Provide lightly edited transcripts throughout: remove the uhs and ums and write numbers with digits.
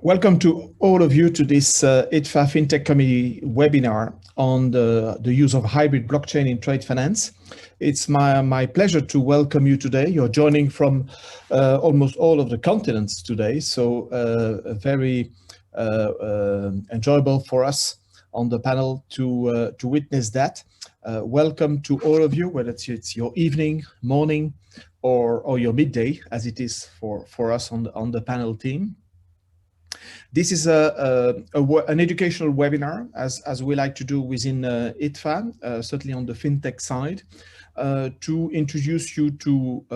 Welcome to all of you to this ITFA FinTech Committee webinar on the use of hybrid blockchain in trade finance. It's my pleasure to welcome you today. You're joining from almost all of the continents today, so very enjoyable for us on the panel to witness that. Welcome to all of you, whether it's your evening, morning, or your midday, as it is for us on the panel team. This is an educational webinar, as we like to do within ITFA, certainly on the fintech side, to introduce you to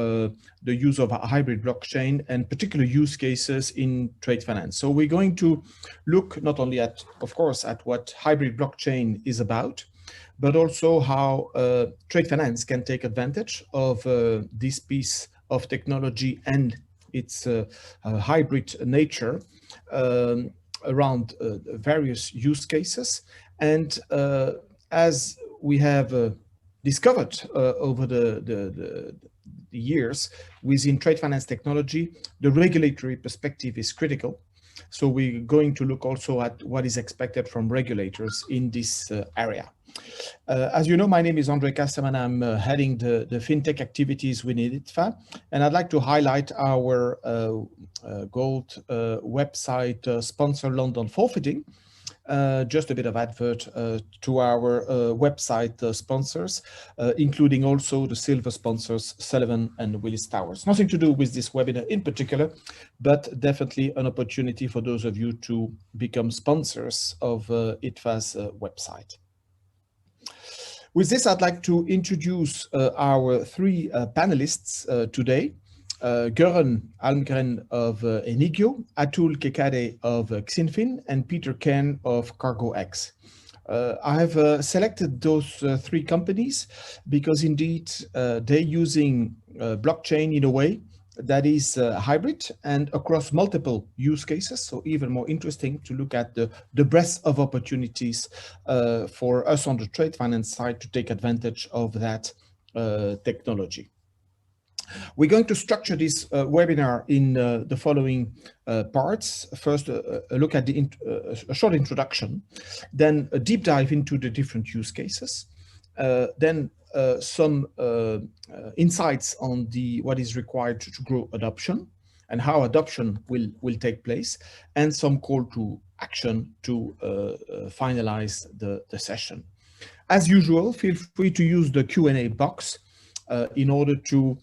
the use of a hybrid blockchain and particular use cases in trade finance. So we're going to look not only at, of course, at what hybrid blockchain is about, but also how trade finance can take advantage of this piece of technology and its hybrid nature around various use cases. And as we have discovered over the years within trade finance technology, the regulatory perspective is critical. So we're going to look also at what is expected from regulators in this area. As you know, my name is Andre Kasterman. I'm heading the fintech activities within ITFA, and I'd like to highlight our gold website sponsor, London Forfeiting. Just a bit of advert to our website sponsors, including also the silver sponsors, Sullivan and Willis Towers. Nothing to do with this webinar in particular, but definitely an opportunity for those of you to become sponsors of ITFA's website. With this, I'd like to introduce our three panelists today. Göran Almgren of Enigio, Atul Khekade of XinFin, and Peter Ken of CargoX. I have selected those three companies because indeed they're using blockchain in a way that is hybrid and across multiple use cases. So even more interesting to look at the breadth of opportunities for us on the trade finance side to take advantage of that technology. We're going to structure this webinar in the following parts. First, a look at a short introduction, then a deep dive into the different use cases, then some insights on what is required to grow adoption and how adoption will take place, and some call to action to finalize the session. As usual, feel free to use the Q&A box in order to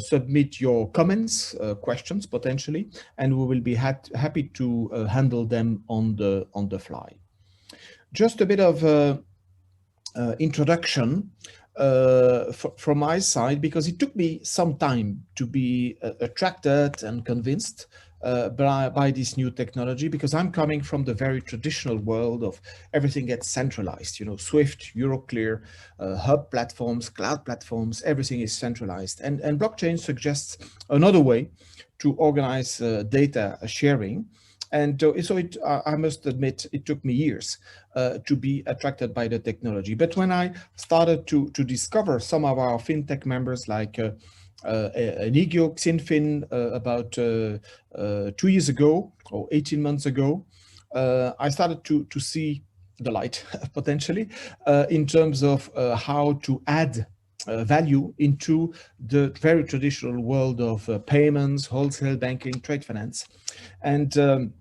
submit your comments, questions potentially, and we will be happy to handle them on the fly. Just a bit of introduction from my side, because it took me some time to be attracted and convinced by this new technology, because I'm coming from the very traditional world of everything gets centralized, you know, Swift, Euroclear, hub platforms, cloud platforms, everything is centralized. And blockchain suggests another way to organize data sharing. And so I must admit, it took me years to be attracted by the technology. But when I started to discover some of our fintech members like Enigio, XinFin, about 2 years ago or 18 months ago, I started to see the light potentially in terms of how to add value into the very traditional world of payments, wholesale banking, trade finance. And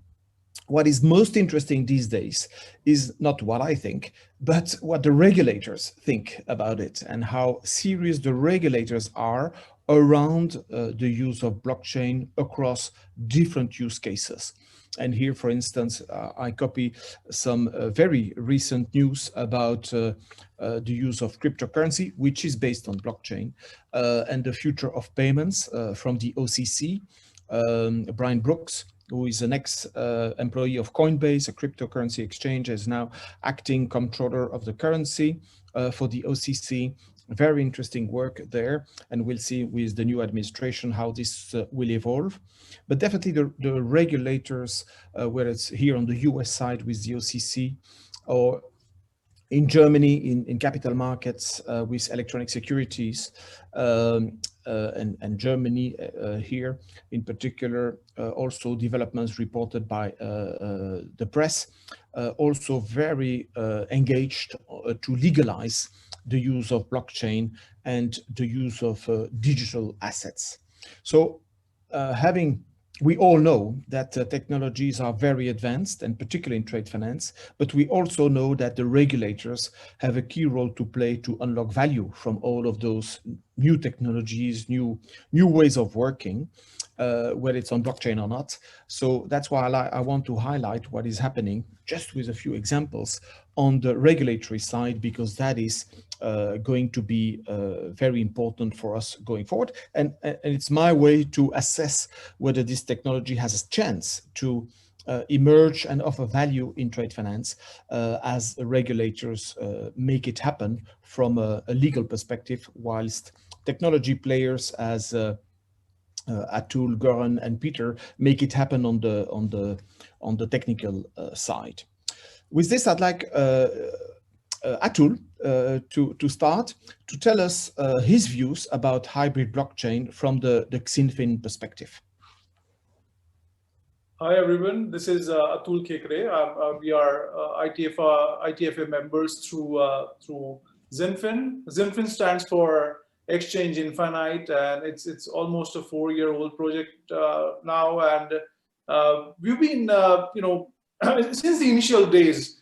what is most interesting these days is not what I think, but what the regulators think about it and how serious the regulators are around the use of blockchain across different use cases. And here, for instance, I copy some very recent news about the use of cryptocurrency, which is based on blockchain, and the future of payments from the OCC. Brian Brooks, who is an ex-employee of Coinbase, a cryptocurrency exchange, is now acting comptroller of the currency for the OCC. Very interesting work there, and we'll see with the new administration how this will evolve. But definitely the regulators, whether it's here on the US side with the OCC, or in Germany in capital markets with electronic securities, and Germany here in particular, also developments reported by the press, also very engaged to legalize the use of blockchain and the use of digital assets. So we all know that technologies are very advanced, and particularly in trade finance, but we also know that the regulators have a key role to play to unlock value from all of those new technologies, new ways of working, whether it's on blockchain or not. So that's why I want to highlight what is happening, just with a few examples, on the regulatory side, because that is going to be very important for us going forward. And it's my way to assess whether this technology has a chance to emerge and offer value in trade finance as regulators make it happen from a legal perspective, whilst technology players as Atul, Goran, and Peter make it happen on the technical side. With this, I'd like Atul to start to tell us his views about hybrid blockchain from the XinFin perspective. Hi everyone, this is Atul Khekade. We are ITFA members through XinFin. XinFin stands for Exchange Infinite, and it's almost a 4-year-old project now. And we've been, since the initial days,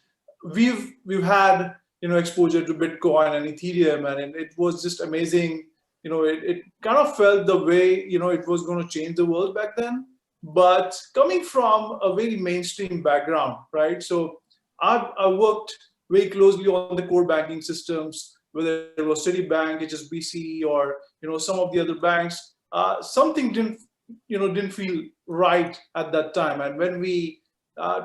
we've had exposure to Bitcoin and Ethereum, and it was just amazing. It kind of felt the way it was going to change the world back then. But coming from a very mainstream background, right? So I worked very closely on the core banking systems, whether it was Citibank, HSBC, or some of the other banks. Something didn't feel right at that time. And when we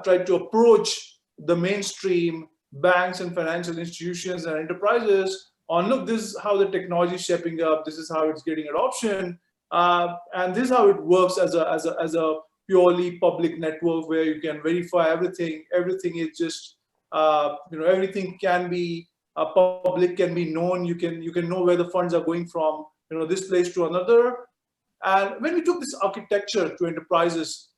tried to approach the mainstream banks and financial institutions and enterprises on, look, this is how the technology is shaping up, this is how it's getting adoption. And this is how it works as a purely public network where you can verify everything. Everything is just everything can be public, can be known. You can know where the funds are going from this place to another. And when we took this architecture to enterprises,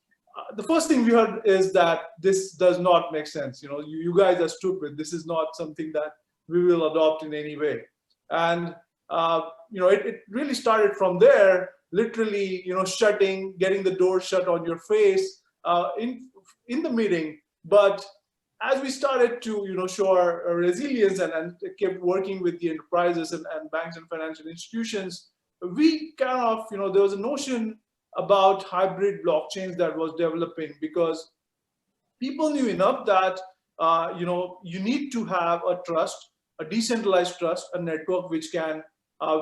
the first thing we heard is that this does not make sense. You guys are stupid. This is not something that we will adopt in any way. And it really started from there. Literally, getting the door shut on your face in the meeting. But as we started to show our resilience and kept working with the enterprises and banks and financial institutions, we kind of there was a notion about hybrid blockchains that was developing, because people knew enough that you need to have a decentralized trust, a network which can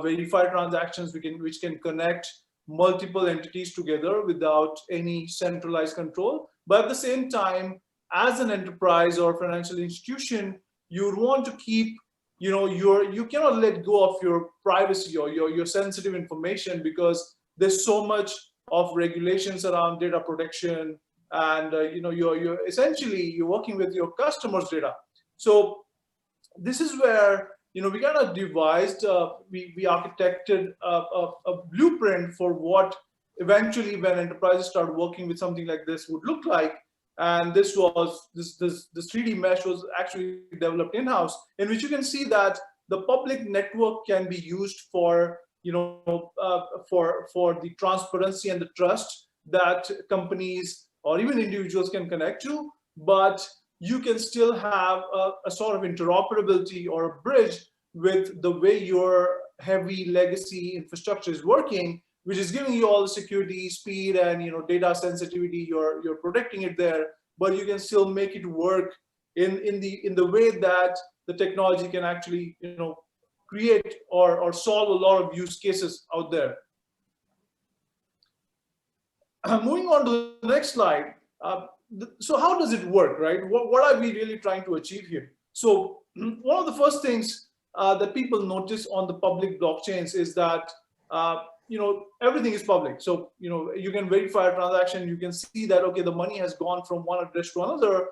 verify transactions, which can connect multiple entities together without any centralized control. But at the same time, as an enterprise or financial institution, you would want to keep, you cannot let go of your privacy or your sensitive information, because there's so much of regulations around data protection, and you're essentially working with your customers' data. So this is where we kind of devised, we architected a blueprint for what eventually, when enterprises start working with something like this, would look like. And this 3D mesh was actually developed in-house, in which you can see that the public network can be used for for the transparency and the trust that companies or even individuals can connect to, but you can still have a sort of interoperability or a bridge with the way your heavy legacy infrastructure is working, which is giving you all the security, speed, and data sensitivity. You're protecting it there, but you can still make it work in the way that the technology can actually create or solve a lot of use cases out there. Moving on to the next slide. So how does it work, right? What are we really trying to achieve here? So one of the first things that people notice on the public blockchains is that everything is public. So you can verify a transaction. You can see that, okay, the money has gone from one address to another,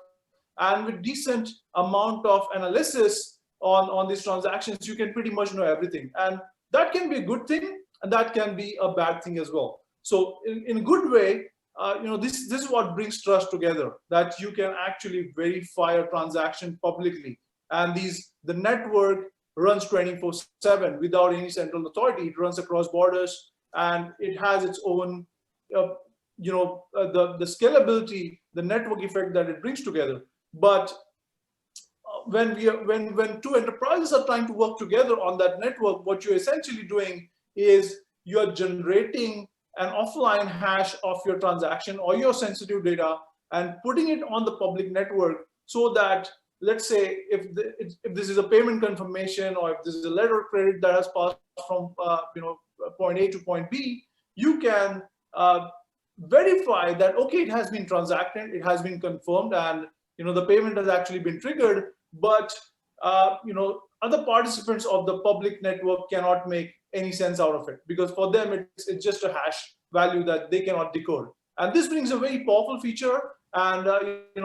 and with decent amount of analysis on these transactions, you can pretty much know everything. And that can be a good thing, and that can be a bad thing as well. So in a good way, this is what brings trust together, that you can actually verify a transaction publicly, and the network runs 24/7 without any central authority. It runs across borders, and it has its own the scalability, the network effect that it brings together. But when two enterprises are trying to work together on that network, what you're essentially doing is you're generating an offline hash of your transaction or your sensitive data and putting it on the public network, so that, let's say, if this is a payment confirmation, or if this is a letter of credit that has passed from point A to point B, you can verify that, okay, it has been transacted, it has been confirmed, and the payment has actually been triggered. But other participants of the public network cannot make any sense out of it, because for them it's just a hash value that they cannot decode. And this brings a very powerful feature. And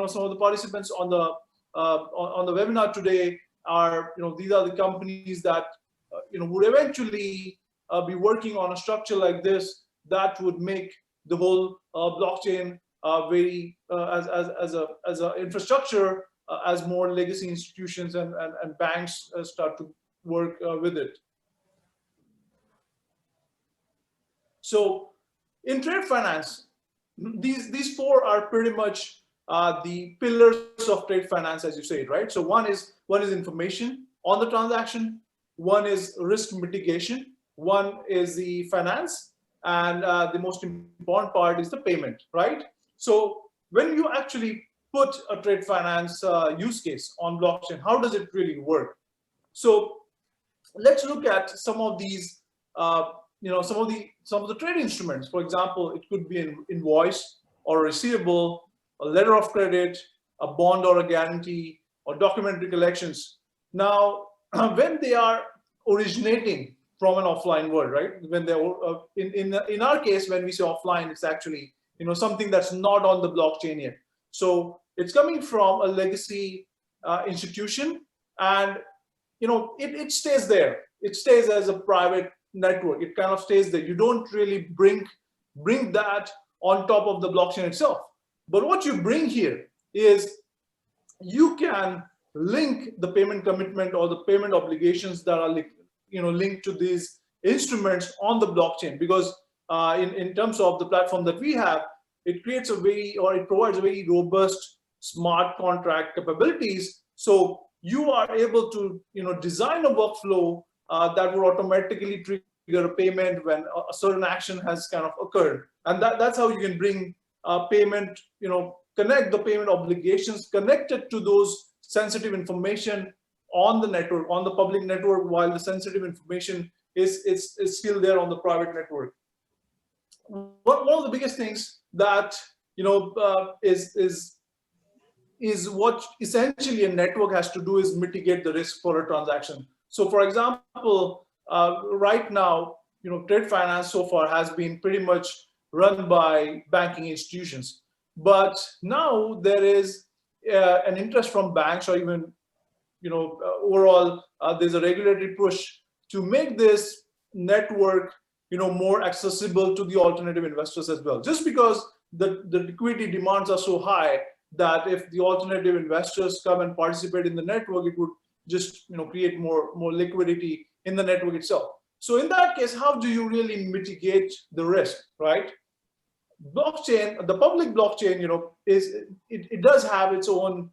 some of the participants on the webinar today are these are the companies that would eventually be working on a structure like this that would make the whole blockchain very as a infrastructure, as more legacy institutions and banks start to work with it. So in trade finance, these four are pretty much the pillars of trade finance, as you say, right? So one is information on the transaction, one is risk mitigation, one is the finance, and the most important part is the payment, right? So when you actually put a trade finance use case on blockchain, how does it really work? So let's look at some of these, some of the trade instruments. For example, it could be an invoice or a receivable, a letter of credit, a bond or a guarantee, or documentary collections. Now, when they are originating from an offline world, right? When they're in our case, when we say offline, it's actually something that's not on the blockchain yet. So it's coming from a legacy institution, and it stays there. It stays as a private network. It kind of stays there. You don't really bring that on top of the blockchain itself. But what you bring here is you can link the payment commitment or the payment obligations that are linked to these instruments on the blockchain, because in terms of the platform that we have, it creates it provides a very robust smart contract capabilities. So you are able to design a workflow that will automatically trigger a payment when a certain action has kind of occurred, and that's how you can bring payment, connect the payment obligations connected to those sensitive information on the network, on the public network, while the sensitive information is still there on the private network. One of the biggest things that is what essentially a network has to do is mitigate the risk for a transaction. So, for example, right now, trade finance so far has been pretty much run by banking institutions, but now there is an interest from banks, or even overall there's a regulatory push to make this network more accessible to the alternative investors as well, just because the liquidity demands are so high that if the alternative investors come and participate in the network, it would just create more liquidity in the network itself. So in that case, how do you really mitigate the risk, right? Blockchain, the public blockchain, it does have its own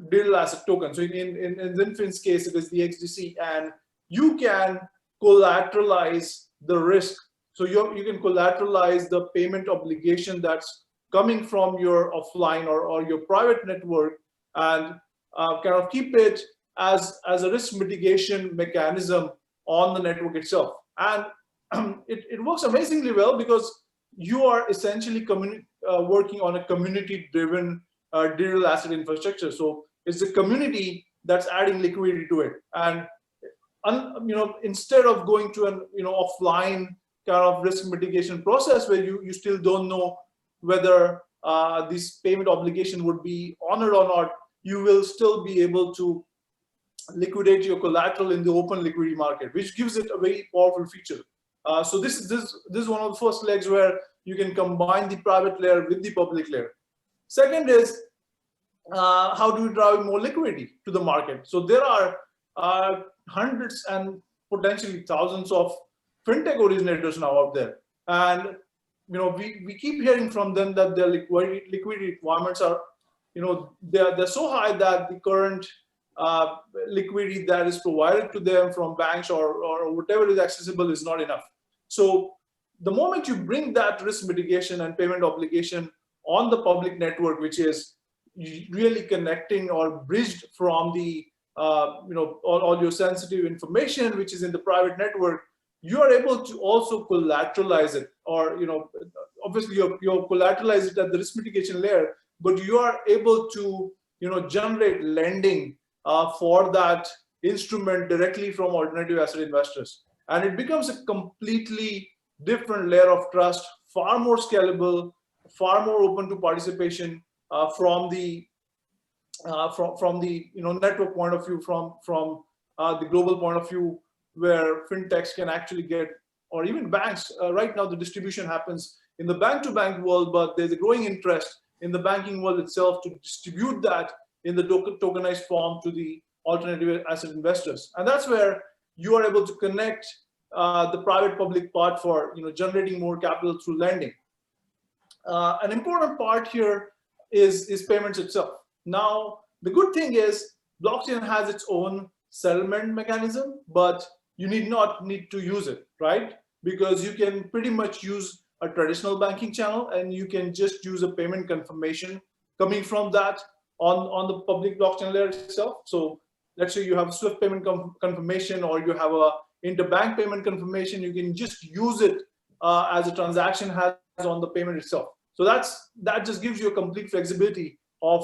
digital asset token. So in XinFin's case, it is the XDC, and you can collateralize the risk. So you can collateralize the payment obligation that's coming from your offline or your private network, and kind of keep it as a risk mitigation mechanism on the network itself. And it works amazingly well, because you are essentially working on a community-driven digital asset infrastructure. So it's the community that's adding liquidity to it. And instead of going to an offline kind of risk mitigation process where you still don't know whether this payment obligation would be honored or not, you will still be able to liquidate your collateral in the open liquidity market, which gives it a very powerful feature. So this is one of the first legs where you can combine the private layer with the public layer. Second is how do we drive more liquidity to the market? So there are hundreds and potentially thousands of fintech originators now out there, and we keep hearing from them that their liquidity requirements are, they're so high that the current liquidity that is provided to them from banks or whatever is accessible is not enough. So the moment you bring that risk mitigation and payment obligation on the public network, which is really connecting or bridged from the all your sensitive information which is in the private network, you are able to also collateralize it, or obviously you're collateralize it at the risk mitigation layer, but you are able to generate lending for that instrument directly from alternative asset investors, and it becomes a completely different layer of trust, far more scalable, far more open to participation from the network point of view, from the global point of view, where fintechs can actually get, or even banks. Right now the distribution happens in the bank-to-bank world, but there's a growing interest in the banking world itself to distribute that in the tokenized form to the alternative asset investors. And that's where you are able to connect the private public part for generating more capital through lending. An important part here is payments itself. Now, the good thing is blockchain has its own settlement mechanism, but you need to use it, right? Because you can pretty much use a traditional banking channel, and you can just use a payment confirmation coming from that on the public blockchain layer itself. So let's say you have a SWIFT payment confirmation, or you have a interbank payment confirmation, you can just use it as a transaction has on the payment itself. So that just gives you a complete flexibility of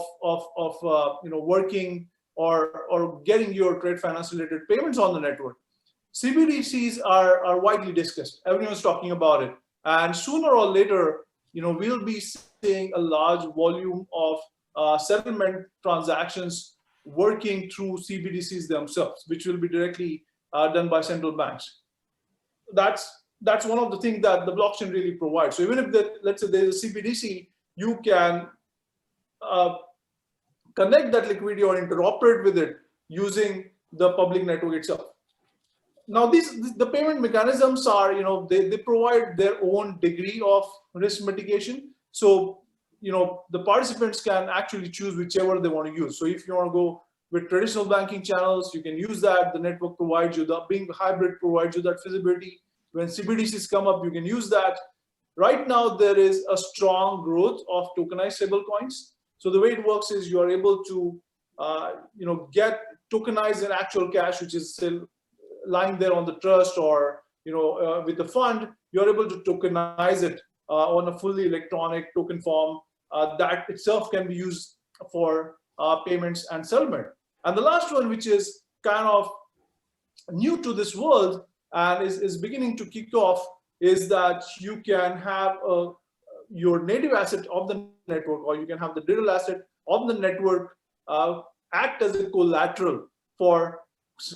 working or getting your trade finance related payments on the network. CBDCs are widely discussed. Everyone's talking about it, and sooner or later, we'll be seeing a large volume of settlement transactions working through CBDCs themselves, which will be directly done by central banks. That's one of the things that the blockchain really provides. So even if let's say there's a CBDC, you can connect that liquidity or interoperate with it using the public network itself. Now, the payment mechanisms are, they provide their own degree of risk mitigation. So, the participants can actually choose whichever they want to use. So if you want to go with traditional banking channels, you can use that. The network provides you, being hybrid provides you that feasibility. When CBDCs come up, you can use that. Right now, there is a strong growth of tokenized stablecoins. So the way it works is you are able to, get tokenized in actual cash, which is still lying there on the trust or, with the fund. You're able to tokenize it on a fully electronic token form that itself can be used for payments and settlement. And the last one, which is kind of new to this world and is beginning to kick off, is that you can have your native asset of the network, or you can have the digital asset of the network act as a collateral for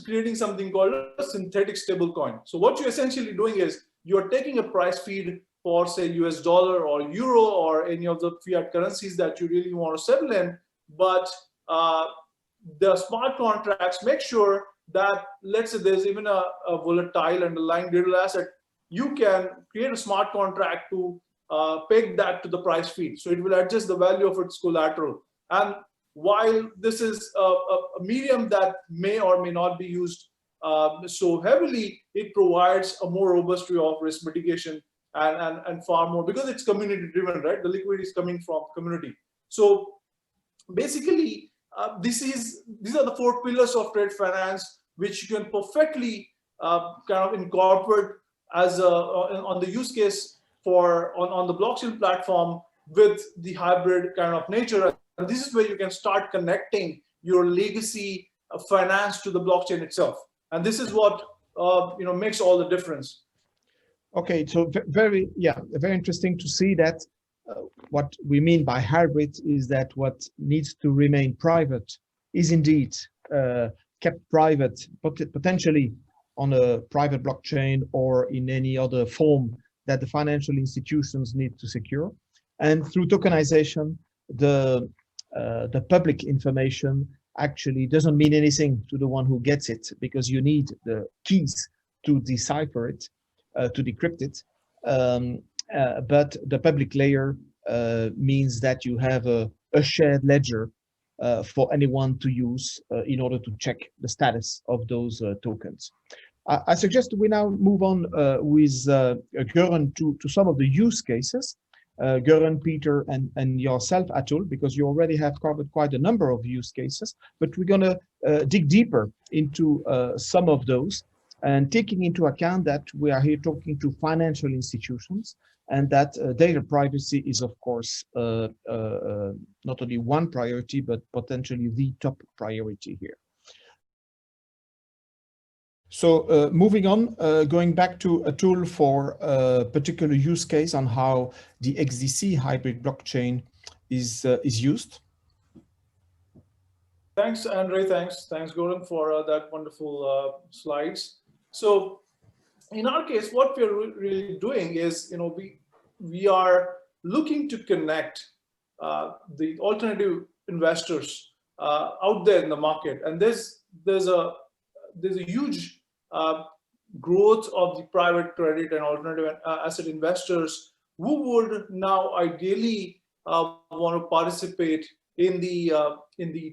creating something called a synthetic stablecoin. So what you're essentially doing is you're taking a price feed for, say, US dollar or euro or any of the fiat currencies that you really want to settle in, but the smart contracts make sure that, let's say there's even a volatile underlying digital asset, you can create a smart contract to peg that to the price feed. So it will adjust the value of its collateral. And while this is a medium that may or may not be used so heavily, it provides a more robust way of risk mitigation and far more, because it's community driven, right? The liquidity is coming from community. So basically, these are the 4 pillars of trade finance, which you can perfectly kind of incorporate as on the use case on the blockchain platform with the hybrid kind of nature. And this is where you can start connecting your legacy finance to the blockchain itself. And this is what makes all the difference. Okay, so very interesting to see that what we mean by hybrid is that what needs to remain private is indeed kept private, potentially on a private blockchain or in any other form that the financial institutions need to secure. And through tokenization, the public information actually doesn't mean anything to the one who gets it, because you need the keys to decipher it, to decrypt it. But the public layer means that you have a shared ledger for anyone to use in order to check the status of those tokens. I suggest we now move on with Göran to some of the use cases. Göran, Peter, and yourself, Atul, because you already have covered quite a number of use cases, but we're going to dig deeper into some of those, and taking into account that we are here talking to financial institutions, and that data privacy is, of course, not only one priority, but potentially the top priority here. So moving on, going back to Atul for a particular use case on how the XDC hybrid blockchain is used. Thanks, Andre. Thanks, Göran, for that wonderful slides. So, in our case, what we're really doing is, we are looking to connect the alternative investors out there in the market, and there's a huge growth of the private credit and alternative asset investors who would now ideally want to participate in the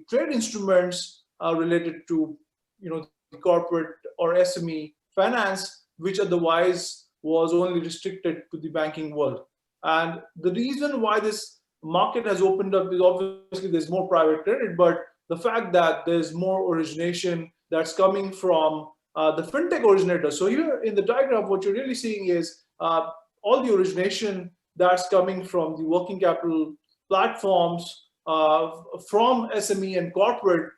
trade instruments related to the corporate or SME finance, which otherwise was only restricted to the banking world. And the reason why this market has opened up is obviously there's more private credit, but the fact that there's more origination that's coming from the fintech originators. So here in the diagram, what you're really seeing is all the origination that's coming from the working capital platforms from SME and corporate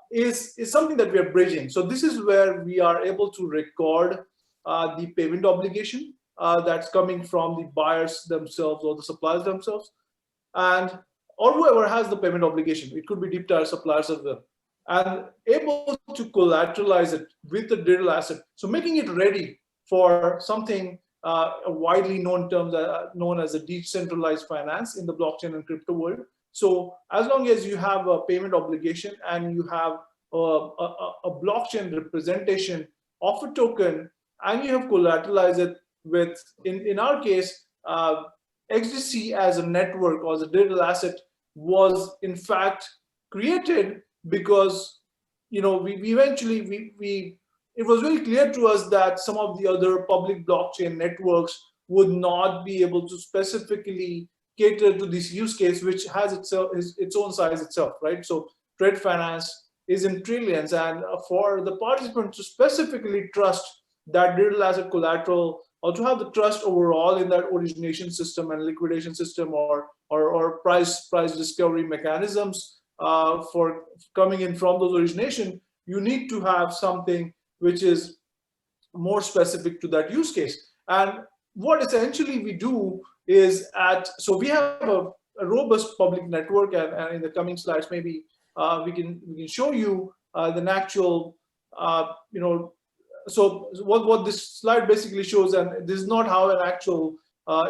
is something that we are bridging. So this is where we are able to record the payment obligation that's coming from the buyers themselves or the suppliers themselves, and or whoever has the payment obligation. It could be deep tier suppliers as well, and able to collateralize it with the digital asset. So making it ready for something a widely known term known as a decentralized finance in the blockchain and crypto world. So as long as you have a payment obligation and you have a blockchain representation of a token, and you have collateralized it with, in our case, XDC as a network or as a digital asset was in fact created because it was very clear to us that some of the other public blockchain networks would not be able to specifically cater to this use case, which has its own size itself, right? So trade finance is in trillions, and for the participant to specifically trust that digital asset collateral, or to have the trust overall in that origination system and liquidation system, or price discovery mechanisms for coming in from those origination, you need to have something which is more specific to that use case. And what essentially we do is so we have a robust public network, and in the coming slides maybe we can show you the actual so what this slide basically shows, and this is not how an actual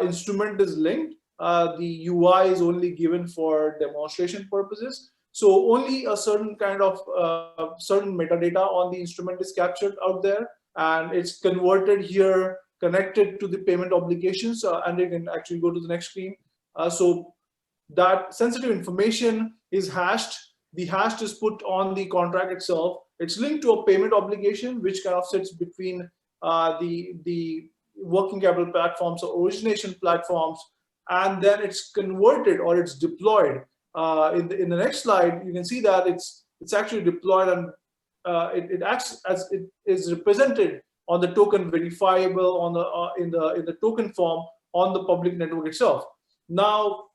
instrument is linked. The UI is only given for demonstration purposes. So only a certain kind of certain metadata on the instrument is captured out there, and it's converted here, connected to the payment obligations. And you can actually go to the next screen. So that sensitive information is hashed. The hash is put on the contract itself. It's linked to a payment obligation, which kind of sits between the working capital platforms or origination platforms, and then it's converted or it's deployed. In the next slide, you can see that it's actually deployed, and it acts as it is represented on the token verifiable on the in the token form on the public network itself. Now,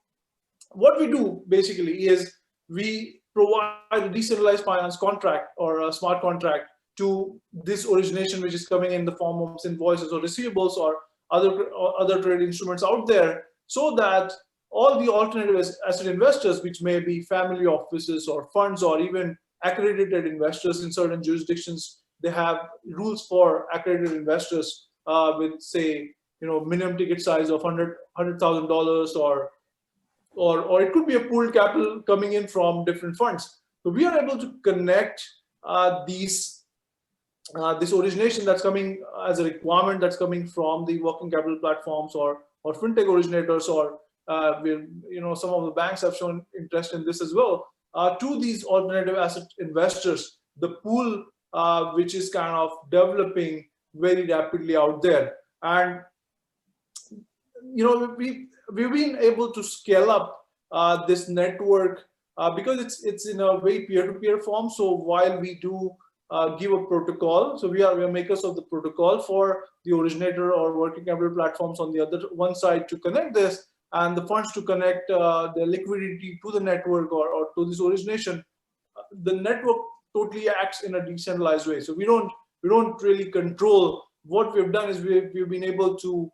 what we do basically is we provide a decentralized finance contract or a smart contract to this origination, which is coming in the form of invoices or receivables or other trade instruments out there, so that all the alternative asset investors, which may be family offices or funds or even accredited investors in certain jurisdictions, they have rules for accredited investors with, say, minimum ticket size of $100,000, or it could be a pooled capital coming in from different funds. So we are able to connect this origination that's coming as a requirement that's coming from the working capital platforms or fintech originators, or some of the banks have shown interest in this as well, to these alternative asset investors, the pool which is kind of developing very rapidly out there. And we've been able to scale up this network because it's in a very peer-to-peer form. So while we do give a protocol, so we are makers of the protocol for the originator or working capital platforms on the other one side to connect this, and the funds to connect the liquidity to the network or to this origination. The network totally acts in a decentralized way. So we don't really control. What we've done is we've been able to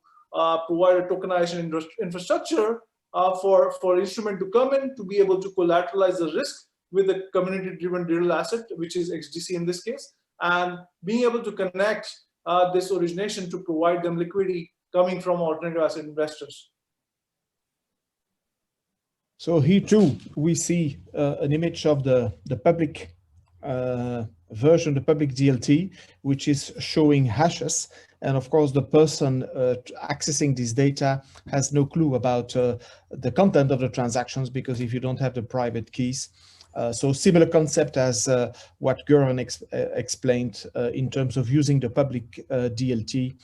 provide a tokenization infrastructure for instrument to come in, to be able to collateralize the risk with a community-driven digital asset, which is XDC in this case, and being able to connect this origination to provide them liquidity coming from alternative asset investors. So here too, we see an image of the public version, the public DLT, which is showing hashes. And of course, the person accessing this data has no clue about the content of the transactions, because if you don't have the private keys. So similar concept as what Göran explained in terms of using the public DLT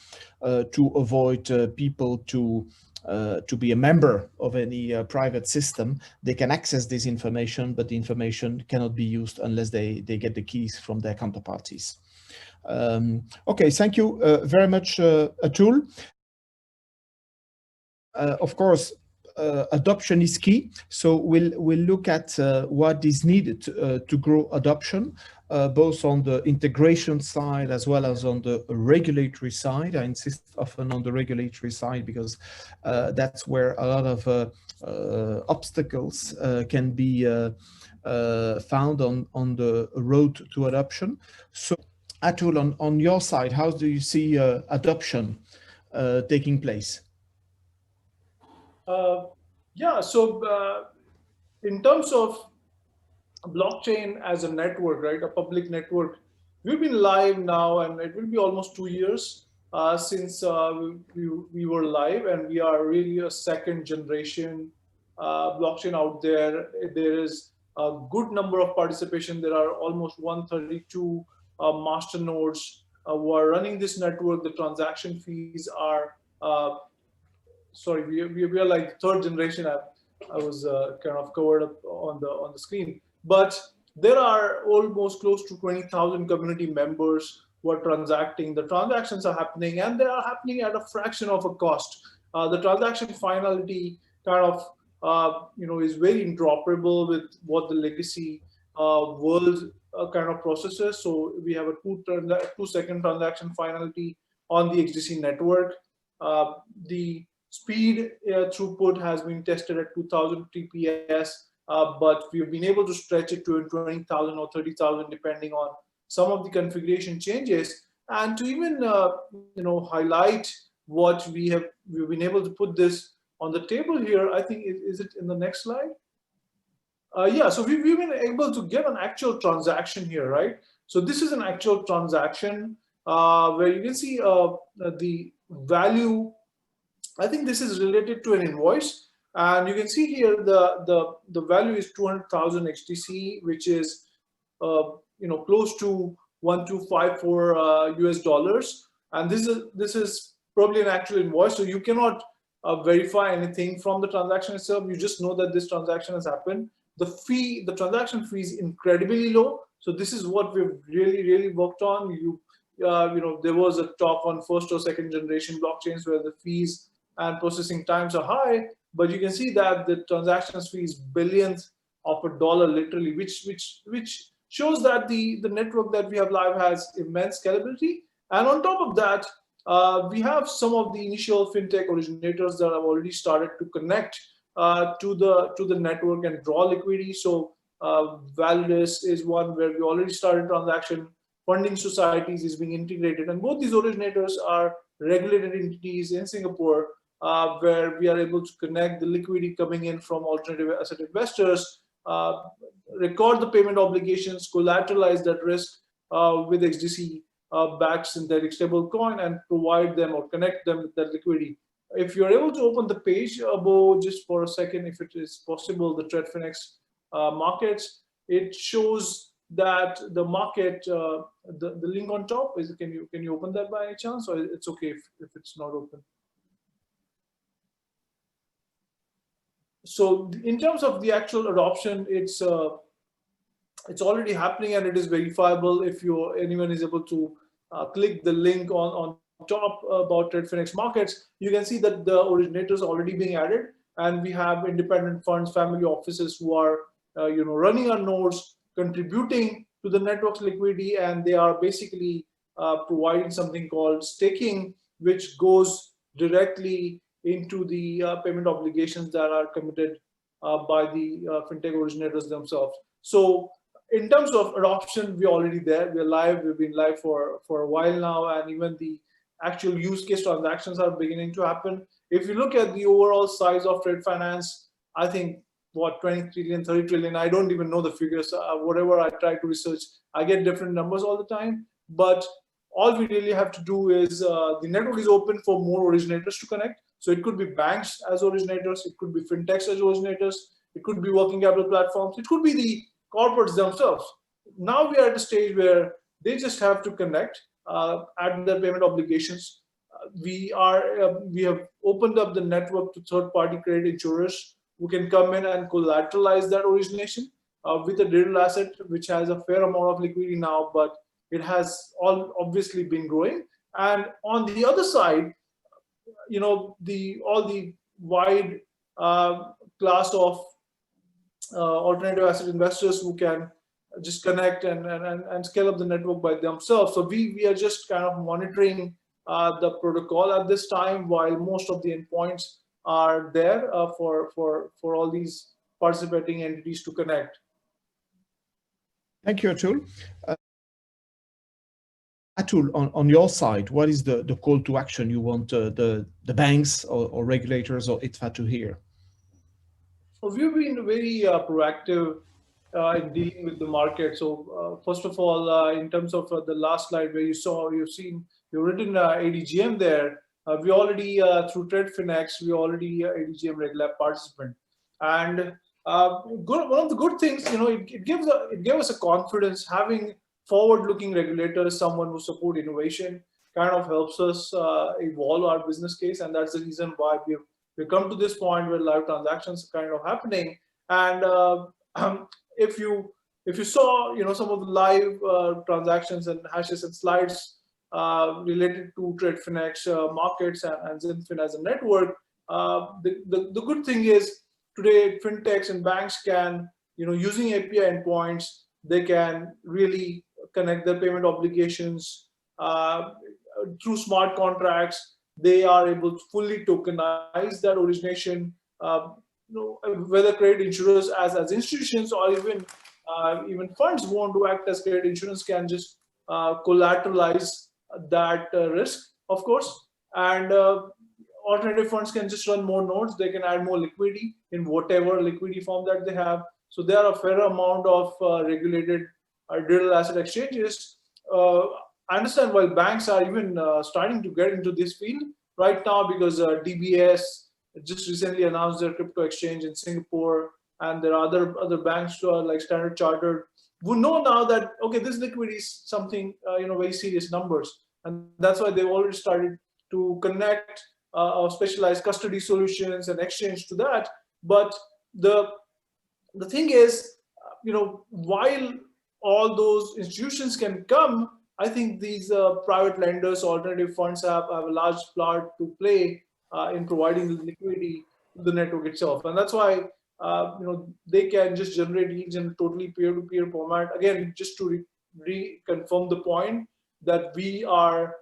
to avoid people to be a member of any private system. They can access this information, but the information cannot be used unless they get the keys from their counterparties. Okay, thank you very much, Atul. Of course, adoption is key. So we'll look at what is needed to grow adoption, both on the integration side as well as on the regulatory side. I insist often on the regulatory side because that's where a lot of obstacles can be found on the road to adoption. So Atul, on your side, how do you see adoption taking place? Yeah, so in terms of blockchain as a network, right, a public network, we've been live now, and it will be almost 2 years since we were live, and we are really a second generation blockchain out there. There is a good number of participation. There are almost 132 master nodes who are running this network. The transaction fees are sorry, we are like third generation. I was kind of covered up on the screen, but there are almost close to 20,000 community members who are transacting. The transactions are happening, and they are happening at a fraction of a cost. The transaction finality kind of is very interoperable with what the legacy world kind of processes. So we have a 2-second transaction finality on the XDC network. The speed throughput has been tested at 2000 TPS, but we've been able to stretch it to 20,000 or 30,000 depending on some of the configuration changes. And to even highlight what we've been able to put this on the table here. I think is it in the next slide? Yeah, so we've been able to get an actual transaction here, right? So this is an actual transaction where you can see the value. I think this is related to an invoice, and you can see here the value is 200,000 XDC, which is close to 1254 US dollars. And this is probably an actual invoice, so you cannot verify anything from the transaction itself. You just know that this transaction has happened. The transaction fee is incredibly low. So this is what we've really worked on. There was a talk on first or second generation blockchains where the fees and processing times are high, but you can see that the transaction fee is billions of a dollar literally, which shows that the network that we have live has immense scalability. And on top of that, we have some of the initial fintech originators that have already started to connect to the network and draw liquidity. So Validus is one where we already started transaction. funding societies is being integrated. And both these originators are regulated entities in Singapore, where we are able to connect the liquidity coming in from alternative asset investors, record the payment obligations, collateralize that risk with XDC backed synthetic stablecoin, and provide them or connect them with that liquidity. If you're able to open the page above just for a second, if it is possible, the TradFinex markets, it shows that the market, the link on top is, can you open that by any chance, or it's okay if it's not open? So in terms of the actual adoption, it's already happening and it is verifiable. If anyone is able to click the link on top about TradFinex markets, you can see that the originators are already being added, and we have independent funds, family offices who are running our nodes, contributing to the network's liquidity, and they are basically providing something called staking, which goes directly into the payment obligations that are committed by the fintech originators themselves. So in terms of adoption, we're already there. We're live. We've been live for a while now, and even the actual use case transactions are beginning to happen. If you look at the overall size of trade finance, I think what, 20 trillion, 30 trillion, I don't even know the figures. Whatever I try to research, I get different numbers all the time. But all we really have to do is the network is open for more originators to connect. So it could be banks as originators, it could be fintechs as originators, it could be working capital platforms, it could be the corporates themselves. Now we are at a stage where they just have to connect, add their payment obligations. We have opened up the network to third-party credit insurers who can come in and collateralize that origination with a digital asset, which has a fair amount of liquidity now, but it has obviously been growing. And on the other side, all the wide class of alternative asset investors who can just connect and scale up the network by themselves. So we are just kind of monitoring the protocol at this time, while most of the endpoints are there for all these participating entities to connect. Thank you, Atul. Atul, on your side, what is the call to action you want the banks or regulators or ITFA to hear? So we've been very proactive in dealing with the market. So first of all, in terms of the last slide where you've written ADGM there, we already, through TradFinex, we already ADGM regular participant. And one of the good things, it gave us a confidence. Having forward-looking regulators, someone who support innovation, kind of helps us evolve our business case, and that's the reason why we've come to this point where live transactions are kind of happening. And if you saw some of the live transactions and hashes and slides related to TradFinex markets and XinFin as a network, the good thing is today fintechs and banks can, using API endpoints, they can really connect their payment obligations through smart contracts. They are able to fully tokenize that origination. Whether credit insurers as institutions or even funds want to act as credit insurance can just collateralize that risk, of course. And alternative funds can just run more nodes. They can add more liquidity in whatever liquidity form that they have. So there are a fair amount of regulated digital asset exchanges. I understand while banks are even starting to get into this field right now, because DBS just recently announced their crypto exchange in Singapore, and there are other banks like Standard Chartered who know now that, okay, this liquidity is something, very serious numbers, and that's why they've already started to connect specialized custody solutions and exchange to that. But the thing is, while all those institutions can come, I think these private lenders, alternative funds have a large part to play in providing the liquidity to the network itself. And that's why they can just generate leads in a totally peer-to-peer format. Again, just to reconfirm the point that we are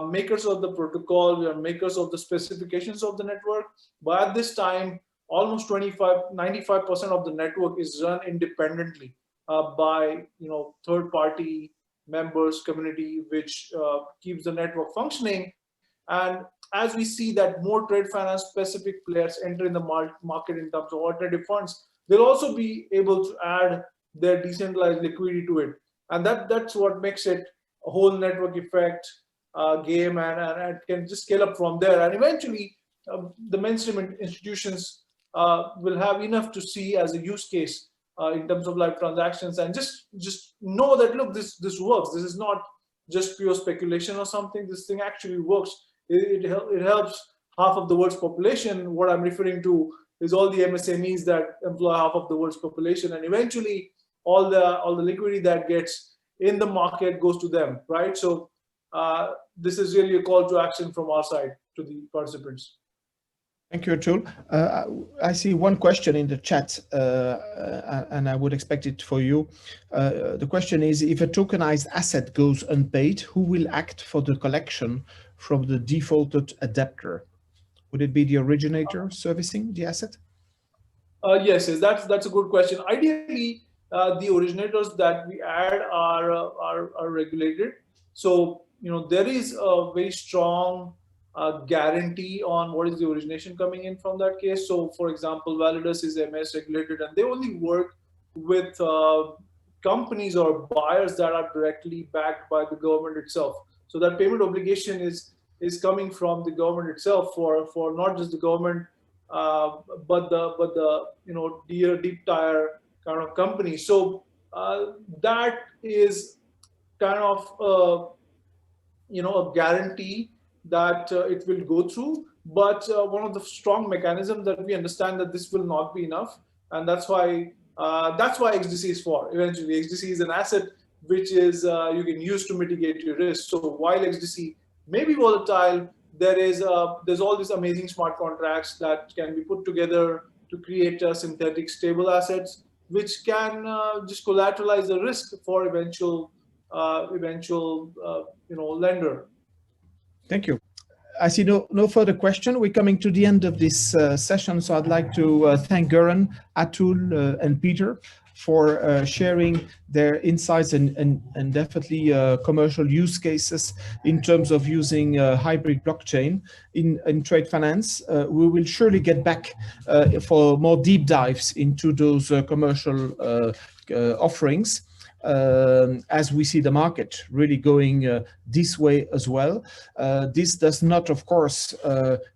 makers of the protocol, we are makers of the specifications of the network. But at this time, almost 95% of the network is run independently by third-party members community, which keeps the network functioning. And as we see that more trade finance specific players enter in the market in terms of alternative funds, they'll also be able to add their decentralized liquidity to it. And that's what makes it a whole network effect game, and it can just scale up from there. And eventually, the mainstream institutions will have enough to see as a use case in terms of live transactions, and just know that, look, this works. This is not just pure speculation or something. This thing actually works. It helps half of the world's population. What I'm referring to is all the MSMEs that employ half of the world's population, and eventually all the liquidity that gets in the market goes to them, right? So this is really a call to action from our side to the participants. Thank you, Atul. I see one question in the chat, and I would expect it for you. The question is, if a tokenized asset goes unpaid, who will act for the collection from the defaulted adapter? Would it be the originator servicing the asset? Yes, that's a good question. Ideally, the originators that we add are regulated. So, there is a very strong guarantee on what is the origination coming in from that case. So, for example, Regulators is MS regulated, and they only work with companies or buyers that are directly backed by the government itself. So that payment obligation is coming from the government itself for not just the government, but the deep tier kind of company. So that is kind of a guarantee that it will go through. But one of the strong mechanisms that we understand that this will not be enough, and that's why XDC is for. Eventually, XDC is an asset which is you can use to mitigate your risk. So while XDC may be volatile, there's all these amazing smart contracts that can be put together to create synthetic stable assets, which can just collateralize the risk for eventual lender. Thank you. I see no further question. We're coming to the end of this session, so I'd like to thank Goran, Atul, and Peter for sharing their insights and definitely commercial use cases in terms of using hybrid blockchain in trade finance. We will surely get back for more deep dives into those commercial offerings. As we see the market really going this way as well. This does not, of course,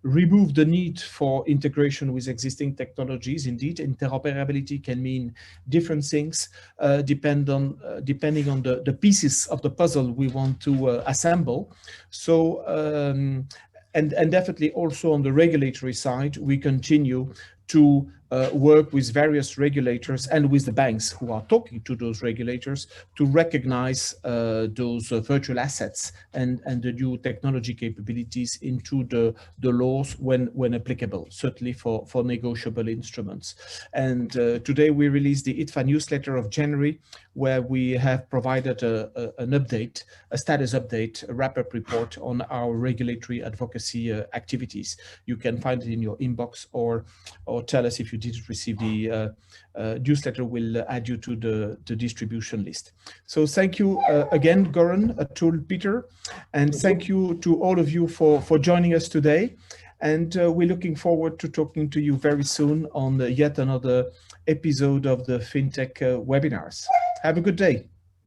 remove the need for integration with existing technologies. Indeed, interoperability can mean different things depending on the pieces of the puzzle we want to assemble. So, and definitely also on the regulatory side, we continue to work with various regulators and with the banks who are talking to those regulators to recognize those virtual assets and the new technology capabilities into the laws when applicable, certainly for negotiable instruments. And today we released the ITFA newsletter of January, where we have provided an update, a status update, a wrap-up report on our regulatory advocacy activities. You can find it in your inbox, or tell us if you didn't receive the newsletter. Will add you to the distribution list. So thank you again, Goran, Atul, Peter, and thank you to all of you for joining us today. And we're looking forward to talking to you very soon on yet another episode of the FinTech webinars. Have a good day.